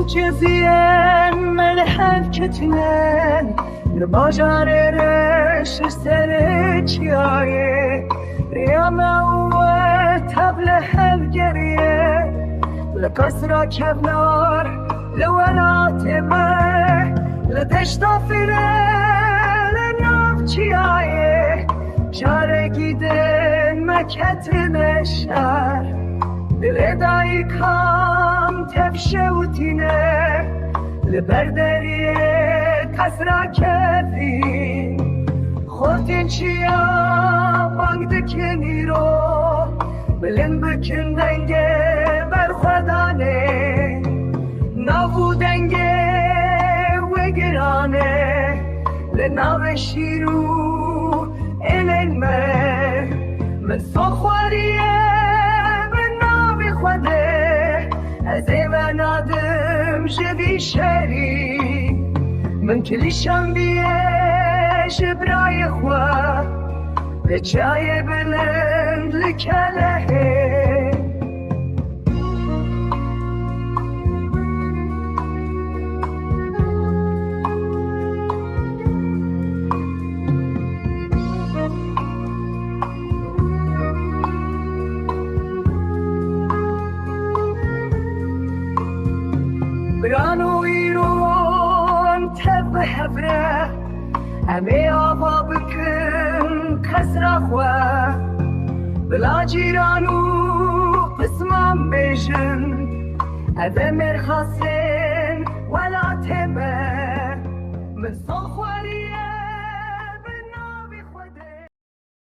جزيان من حركتنا لباجار رش سرچیایه ریاما و تبل هفگریه لکسرا کبنار لولات ما لتشتافره لنافچیایه شارکی دن مکتن شهر لدای کام تفشوتینه لبردریه کسرا کردی خودین چیا بانگ دکنی رو بلند بکن دنگه بر خدانه نابو دنگه و گرانه لناو شیرو الالمه من سخوریه به ناو خوده از ایوان آدم جبی شری من کلیشم بیه جبرای خواه به چای بلند لکلهه برانو ایرون تب هبره همه آبا بکن کسرا خواه بلا جیرانو قسمم بیشن اوه مرخصن ولا تبه من صخوه